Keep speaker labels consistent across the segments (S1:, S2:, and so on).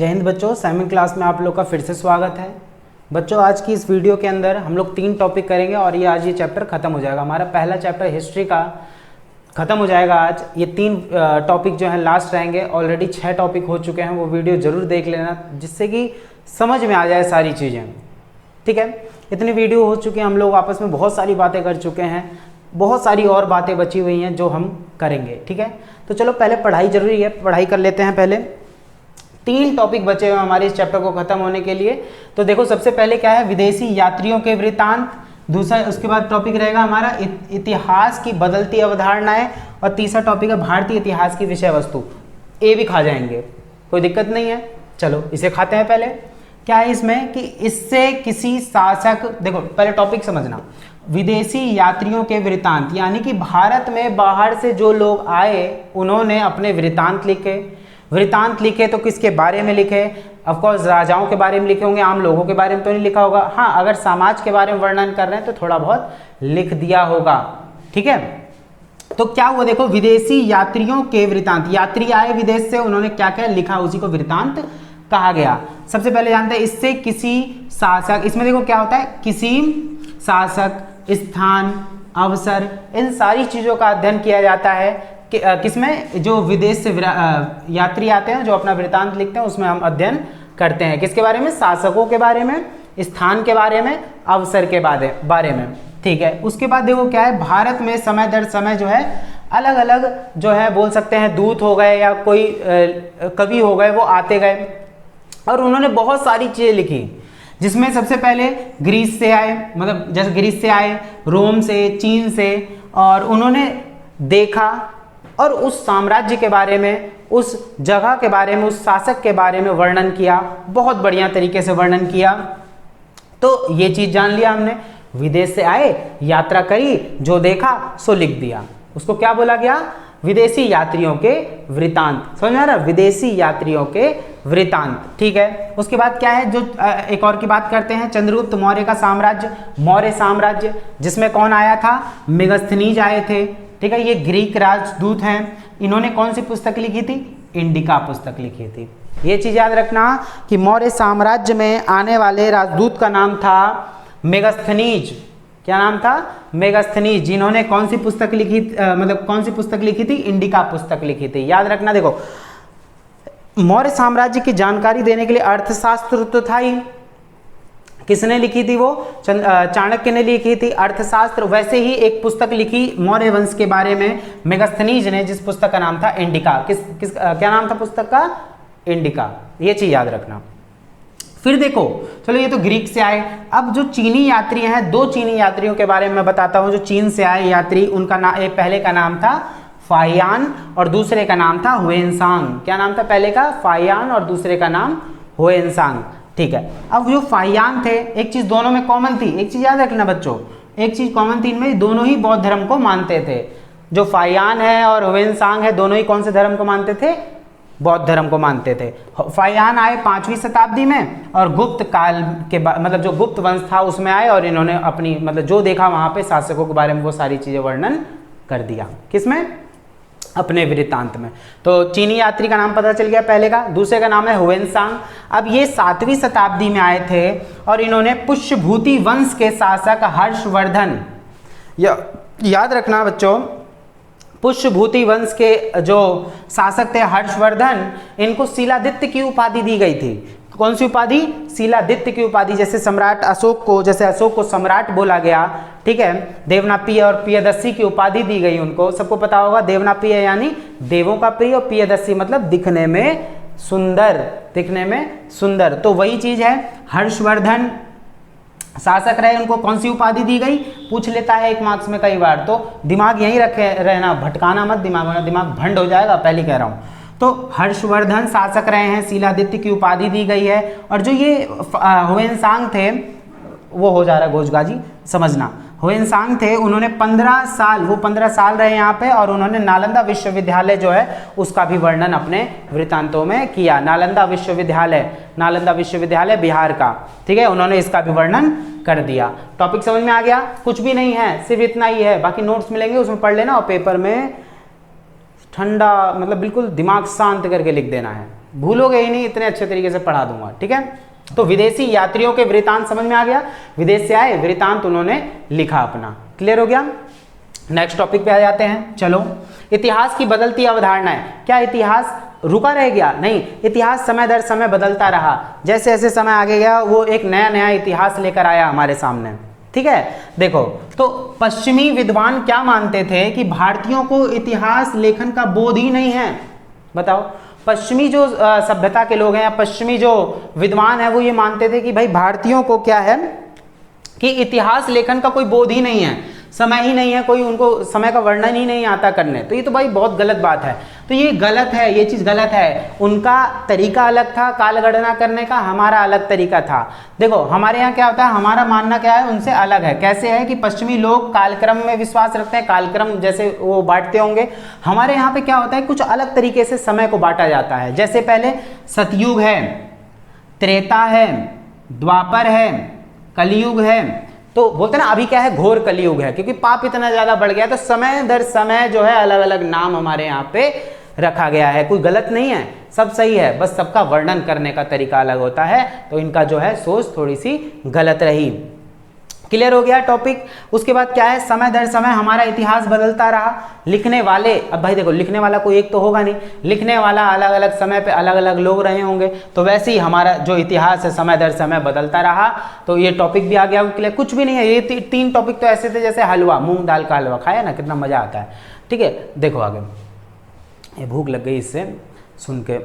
S1: जय हिंद बच्चों, 7वीं क्लास में आप लोग का फिर से स्वागत है। बच्चों आज की इस वीडियो के अंदर हम लोग 3 टॉपिक करेंगे और ये आज ये चैप्टर खत्म हो जाएगा। हमारा पहला चैप्टर हिस्ट्री का खत्म हो जाएगा आज। ये 3 टॉपिक जो हैं लास्ट रहेंगे। ऑलरेडी 6 टॉपिक हो चुके हैं, वो वीडियो ज़रूर देख लेना जिससे कि समझ में आ जाए सारी चीज़ें। ठीक है, इतनी वीडियो हो चुकी हैं, हम लोग आपस में बहुत सारी बातें कर चुके हैं, बहुत सारी और बातें बची हुई हैं जो हम करेंगे। ठीक है, तो चलो पहले पढ़ाई जरूरी है, पढ़ाई कर लेते हैं। पहले 3 टॉपिक बचे हुए हमारे इस चैप्टर को खत्म होने के लिए। तो देखो सबसे पहले क्या है, विदेशी यात्रियों के वृत्तांत। दूसरा उसके बाद टॉपिक रहेगा हमारा इतिहास की बदलती अवधारणाएं। और तीसरा टॉपिक है भारतीय इतिहास की विषय वस्तु। ये भी खा जाएंगे, कोई दिक्कत नहीं है। चलो इसे खाते हैं। पहले क्या है इसमें कि इससे किसी शासक, देखो पहले टॉपिक समझना, विदेशी यात्रियों के वृत्तांत, यानी कि भारत में बाहर से जो लोग आए उन्होंने अपने वृत्तांत लिखे। वृत्तांत लिखे तो किसके बारे में लिखे? ऑफकोर्स राजाओं के बारे में लिखे होंगे, आम लोगों के बारे में तो नहीं लिखा होगा। हाँ, अगर समाज के बारे में वर्णन कर रहे हैं तो थोड़ा बहुत लिख दिया होगा। ठीक है, तो क्या हुआ देखो, विदेशी यात्रियों के वृत्तांत, यात्री आए विदेश से, उन्होंने क्या क्या लिखा, उसी को वृत्तांत कहा गया। सबसे पहले जानते हैं इससे किसी शासक, इसमें देखो क्या होता है, किसी शासक, स्थान, अवसर, इन सारी चीजों का अध्ययन किया जाता है कि किसमें, जो विदेश से यात्री आते हैं जो अपना वृत्तांत लिखते हैं उसमें हम अध्ययन करते हैं। किसके बारे में? शासकों के बारे में, स्थान के बारे में, अवसर के बारे में। ठीक है, उसके बाद देखो क्या है, भारत में समय दर समय जो है अलग अलग जो है बोल सकते हैं दूत हो गए या कोई कवि हो गए, वो आते गए और उन्होंने बहुत सारी चीजें लिखी, जिसमें सबसे पहले ग्रीस से आए, मतलब जैसे ग्रीस से आए, रोम से, चीन से, और उन्होंने देखा और उस साम्राज्य के बारे में, उस जगह के बारे में, उस शासक के बारे में वर्णन किया, बहुत बढ़िया तरीके से वर्णन किया। तो ये चीज जान लिया हमने, विदेश से आए, यात्रा करी, जो देखा सो लिख दिया, उसको क्या बोला गया, विदेशी यात्रियों के वृत्तांत। समझ में आ रहा, विदेशी यात्रियों के वृत्तांत। ठीक है, उसके बाद क्या है, जो एक और की बात करते हैं, चंद्रगुप्त मौर्य का साम्राज्य, मौर्य साम्राज्य, जिसमें कौन आया था, मेगस्थनीज आए थे। ठीक है, ये ग्रीक राजदूत हैं, इन्होंने कौन सी पुस्तक लिखी थी, इंडिका पुस्तक लिखी थी। ये चीज याद रखना कि मौर्य साम्राज्य में आने वाले राजदूत का नाम था मेगस्थनीज। क्या नाम था? मेगस्थनीज, जिन्होंने कौन सी पुस्तक लिखी, मतलब कौन सी पुस्तक लिखी थी, इंडिका पुस्तक लिखी थी। याद रखना, देखो मौर्य साम्राज्य की जानकारी देने के लिए अर्थशास्त्र तो था ही, किसने लिखी थी वो, चाणक्य ने लिखी थी अर्थशास्त्र। वैसे ही एक पुस्तक लिखी मौर्य वंश के बारे में मेगस्थनीज ने, जिस पुस्तक का नाम था इंडिका। क्या नाम था पुस्तक का? इंडिका। ये चीज याद रखना। फिर देखो, चलो ये तो ग्रीक से आए। अब जो चीनी यात्री हैं, 2 चीनी यात्रियों के बारे में मैं बताता हूं जो चीन से आए यात्री। उनका एक पहले का नाम था फाहियान और दूसरे का नाम था हुएनसांग। क्या नाम था पहले का? फाहियान और दूसरे का नाम हुएनसांग। ठीक है, अब जो फाहियान थे, एक चीज दोनों में कॉमन थी, एक चीज याद रखना बच्चों, एक चीज कॉमन थी इनमें, दोनों ही बौद्ध धर्म को मानते थे। जो फाहियान है और हुएनसांग है, दोनों ही कौन से धर्म को मानते थे? बौद्ध धर्म को मानते थे। फाहियान आए 5वीं शताब्दी में और गुप्त काल के मतलब जो गुप्त वंश था उसमें आए और इन्होंने अपनी मतलब जो देखा वहां पे शासकों के बारे में वो सारी चीजें वर्णन कर दिया। किसमें? अपने वृत्तांत में। तो चीनी यात्री का नाम पता चल गया पहले का। दूसरे का नाम है हुएनसांग। अब ये 7वीं शताब्दी में आए थे और इन्होंने पुष्यभूति वंश के शासक हर्षवर्धन, याद रखना बच्चों, पुष्यभूति वंश के जो शासक थे हर्षवर्धन, इनको शिलादित्य की उपाधि दी गई थी। कौन सी उपाधि? शिलादित्य की उपाधि। जैसे सम्राट अशोक को, जैसे अशोक को सम्राट बोला गया, ठीक है, देवनाप्रिय और प्रियदर्शी की उपाधि दी गई उनको। सबको पता होगा, देवनाप्रिय यानी देवों का प्रिय और प्रियदर्शी मतलब दिखने में सुंदर, दिखने में सुंदर। तो वही चीज है, हर्षवर्धन शासक रहे, उनको कौन सी उपाधि दी गई? पूछ लेता है 1 मार्क्स में कई बार, तो दिमाग यहीं रखे रहना, भटकाना मत दिमाग, वरना दिमाग भंड हो जाएगा, पहले कह रहा हूं। तो हर्षवर्धन शासक रहे हैं, शिलादित्य की उपाधि दी गई है। और जो ये हुएनसांग थे, वो हो जा रहा है गोजगाजी, समझना, हुएनसांग थे, उन्होंने 15 साल रहे यहाँ पे और उन्होंने नालंदा विश्वविद्यालय जो है उसका भी वर्णन अपने वृत्तांतों में किया। नालंदा विश्वविद्यालय बिहार का, ठीक है, उन्होंने इसका भी वर्णन कर दिया। टॉपिक समझ में आ गया? कुछ भी नहीं है, सिर्फ इतना ही है, बाकी नोट्स मिलेंगे उसमें पढ़ लेना और पेपर में ठंडा मतलब बिल्कुल दिमाग शांत करके लिख देना है। भूलोगे ही नहीं, इतने अच्छे तरीके से पढ़ा दूंगा, ठीक है। तो विदेशी यात्रियों के वृतांत समझ में आ गया, विदेश से आए वृतांत उन्होंने लिखा अपना, क्लियर हो गया। नेक्स्ट टॉपिक पे आ जाते हैं। चलो, इतिहास की बदलती अवधारणाएं। क्या इतिहास रुका रह गया? नहीं, इतिहास समय दर समय बदलता रहा। जैसे जैसे समय आगे गया वो एक नया नया इतिहास लेकर आया हमारे सामने, ठीक है। देखो, तो पश्चिमी विद्वान क्या मानते थे कि भारतीयों को इतिहास लेखन का बोध ही नहीं है। बताओ, पश्चिमी जो सभ्यता के लोग हैं या पश्चिमी जो विद्वान है वो ये मानते थे कि भाई भारतीयों को क्या है कि इतिहास लेखन का कोई बोध ही नहीं है, समय ही नहीं है, कोई उनको समय का वर्णन ही नहीं आता करने। तो ये तो भाई बहुत गलत बात है। तो ये गलत है, ये चीज़ गलत है। उनका तरीका अलग था कालगणना करने का, हमारा अलग तरीका था। देखो हमारे यहाँ क्या होता है, हमारा मानना क्या है उनसे अलग है। कैसे है कि पश्चिमी लोग कालक्रम में विश्वास रखते हैं, कालक्रम जैसे वो बांटते होंगे। हमारे यहाँ पे क्या होता है, कुछ अलग तरीके से समय को बांटा जाता है। जैसे पहले सतयुग है, त्रेता है, द्वापर है, कलयुग है। तो बोलते हैं ना अभी क्या है, घोर कलयुग है, क्योंकि पाप इतना ज्यादा बढ़ गया। तो समय दर समय जो है अलग अलग नाम हमारे यहाँ पे रखा गया है। कोई गलत नहीं है, सब सही है, बस सबका वर्णन करने का तरीका अलग होता है। तो इनका जो है सोच थोड़ी सी गलत रही। क्लियर हो गया टॉपिक। उसके बाद क्या है, समय दर समय हमारा इतिहास बदलता रहा। लिखने वाले, अब भाई देखो लिखने वाला कोई एक तो होगा नहीं, लिखने वाला अलग अलग समय पे अलग अलग लोग रहे होंगे। तो वैसे ही हमारा जो इतिहास है समय दर समय बदलता रहा। तो ये टॉपिक भी आ गया क्लियर। कुछ भी नहीं है, ये तीन टॉपिक तो ऐसे थे जैसे हलवा, मूंग दाल का हलवा खाया ना, कितना मजा आता है, ठीक है। देखो आगे, ये भूख लग गई इससे सुन के।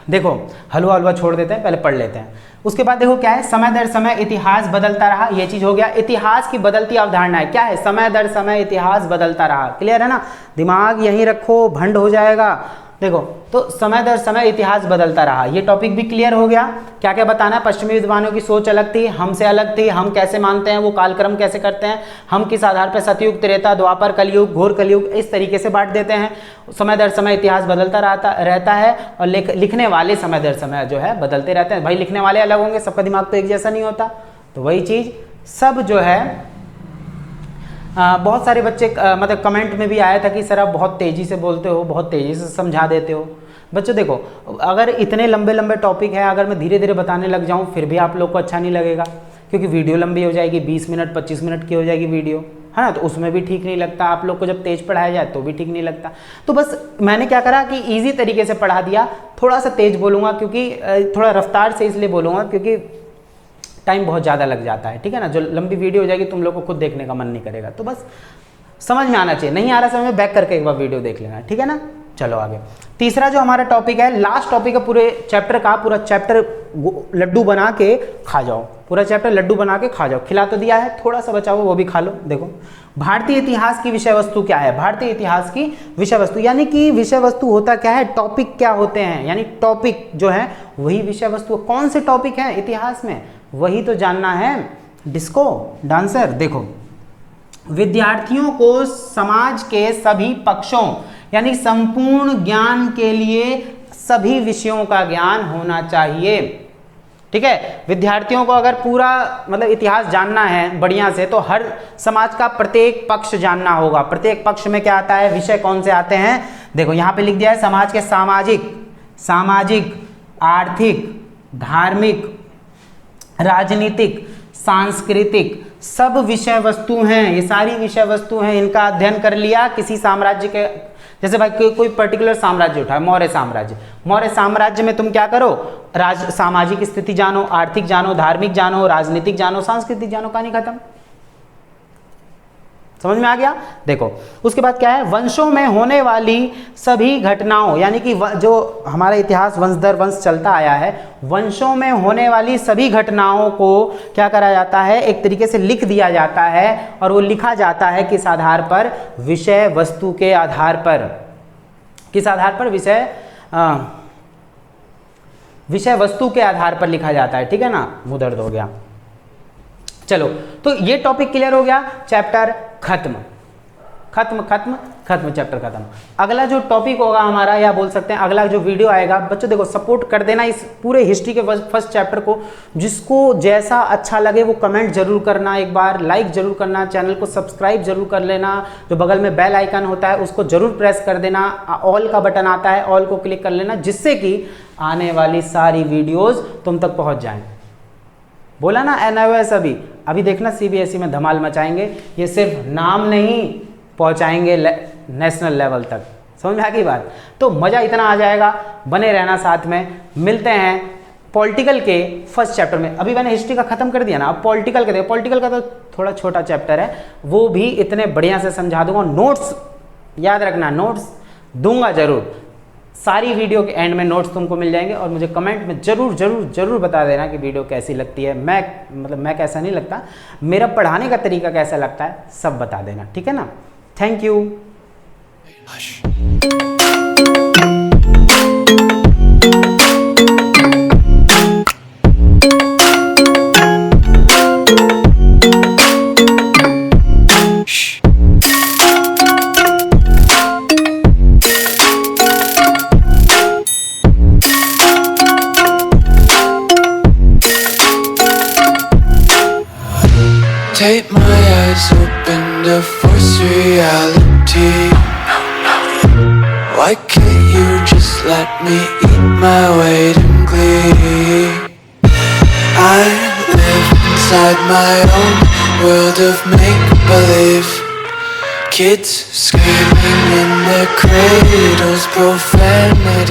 S1: देखो हलवा हलवा छोड़ देते हैं, पहले पढ़ लेते हैं। उसके बाद देखो क्या है, समय दर समय इतिहास बदलता रहा, ये चीज हो गया। इतिहास की बदलती अवधारणा है, क्या है, समय दर समय इतिहास बदलता रहा। क्लियर है ना, दिमाग यहीं रखो, भंड हो जाएगा। देखो, तो समय दर समय इतिहास बदलता रहा, ये टॉपिक भी क्लियर हो गया। क्या क्या बताना है, पश्चिमी विद्वानों की सोच अलग थी, हमसे अलग थी, हम कैसे मानते हैं, वो कालक्रम कैसे करते हैं, हम किस आधार पर सतयुग, त्रेता, द्वापर, कलयुग, घोर कलयुग इस तरीके से बांट देते हैं। समय दर समय इतिहास बदलता रहता है और लिखने वाले समय दर समय जो है बदलते रहते हैं। भाई लिखने वाले अलग होंगे, सबका दिमाग तो एक जैसा नहीं होता। तो वही चीज़ सब जो है बहुत सारे बच्चे मतलब कमेंट में भी आया था कि सर आप बहुत तेज़ी से बोलते हो, बहुत तेज़ी से समझा देते हो। बच्चों देखो, अगर इतने लंबे लंबे टॉपिक है, अगर मैं धीरे धीरे बताने लग जाऊं फिर भी आप लोग को अच्छा नहीं लगेगा, क्योंकि वीडियो लंबी हो जाएगी, 20 मिनट 25 मिनट की हो जाएगी वीडियो, है ना। तो उसमें भी ठीक नहीं लगता आप लोग को, जब तेज पढ़ाया जाए तो भी ठीक नहीं लगता। तो बस मैंने क्या करा कि ईजी तरीके से पढ़ा दिया। थोड़ा सा तेज बोलूँगा, क्योंकि थोड़ा रफ्तार से इसलिए बोलूँगा क्योंकि टाइम बहुत ज़्यादा लग जाता है, ठीक है ना। जो लंबी वीडियो हो जाएगी तुम लोग को खुद देखने का मन नहीं करेगा। तो बस समझ में आना चाहिए, नहीं आ रहा समझ में बैक करके एक बार वीडियो देख लेना, ठीक है ना। चलो आगे, तीसरा जो हमारा टॉपिक है, लास्ट टॉपिक है पूरे चैप्टर का। पूरा चैप्टर लड्डू बना के खा जाओ, पूरा चैप्टर लड्डू बना के खा जाओ। खिला तो दिया है, थोड़ा सा बचा हुआ वो भी खा लो। देखो भारतीय इतिहास की विषय वस्तु क्या है, भारतीय इतिहास की विषय वस्तु, यानी कि विषय वस्तु होता क्या है, टॉपिक क्या होते हैं, यानी टॉपिक जो है वही विषय वस्तु। कौन से टॉपिक है इतिहास में, वही तो जानना है। डिस्को डांसर, देखो विद्यार्थियों को समाज के सभी पक्षों यानी संपूर्ण ज्ञान के लिए सभी विषयों का ज्ञान होना चाहिए, ठीक है। विद्यार्थियों को अगर पूरा मतलब इतिहास जानना है बढ़िया से, तो हर समाज का प्रत्येक पक्ष जानना होगा। प्रत्येक पक्ष में क्या आता है, विषय कौन से आते हैं। देखो यहाँ पे लिख दिया है, समाज के सामाजिक, आर्थिक, धार्मिक, राजनीतिक, सांस्कृतिक सब विषय वस्तु हैं। ये सारी विषय वस्तु हैं, इनका अध्ययन कर लिया किसी साम्राज्य के, जैसे भाई कोई पर्टिकुलर साम्राज्य उठा, मौर्य साम्राज्य में तुम क्या करो, सामाजिक स्थिति जानो, आर्थिक जानो, धार्मिक जानो, राजनीतिक जानो, सांस्कृतिक जानो, कहानी खत्म। समझ में आ गया। देखो उसके बाद क्या है, वंशों में होने वाली सभी घटनाओं, यानी कि जो हमारा इतिहास वंश दर वंश चलता आया है, वंशों में होने वाली सभी घटनाओं को क्या करा जाता है, एक तरीके से लिख दिया जाता है। और वो लिखा जाता है किस आधार पर, विषय वस्तु के आधार पर। किस आधार पर, विषय वस्तु के आधार पर लिखा जाता है, ठीक है ना। वो दर्द हो गया। चलो तो ये टॉपिक क्लियर हो गया, चैप्टर खत्म खत्म खत्म, चैप्टर खत्म। अगला जो टॉपिक होगा हमारा, या बोल सकते हैं अगला जो वीडियो आएगा, बच्चों देखो सपोर्ट कर देना इस पूरे हिस्ट्री के फर्स्ट चैप्टर को। जिसको जैसा अच्छा लगे वो कमेंट जरूर करना, एक बार लाइक जरूर करना, चैनल को सब्सक्राइब जरूर कर लेना, जो बगल में बेल आइकन होता है उसको जरूर प्रेस कर देना, ऑल का बटन आता है ऑल को क्लिक कर लेना, जिससे कि आने वाली सारी वीडियोज तुम तक पहुंच जाएं। बोला ना NIOS अभी देखना CBSE में धमाल मचाएंगे, ये सिर्फ नाम नहीं, पहुंचाएंगे नेशनल लेवल तक। समझ में आ गई बात? तो मज़ा इतना आ जाएगा, बने रहना साथ में। मिलते हैं पॉलिटिकल के फर्स्ट चैप्टर में। अभी मैंने हिस्ट्री का खत्म कर दिया ना, अब पॉलिटिकल का देखो। पॉलिटिकल का तो थोड़ा छोटा चैप्टर है, वो भी इतने बढ़िया से समझा दूंगा। नोट्स याद रखना, नोट्स दूंगा जरूर, सारी वीडियो के एंड में नोट्स तुमको मिल जाएंगे। और मुझे कमेंट में जरूर जरूर जरूर बता देना कि वीडियो कैसी लगती है। मैं कैसा नहीं लगता, मेरा पढ़ाने का तरीका कैसा लगता है, सब बता देना, ठीक है ना। Thank you.
S2: Take my eyes open to force reality. Why can't you just let me eat my weight in glee? I live inside my own world of make-believe. Kids screaming in their cradles, profanity.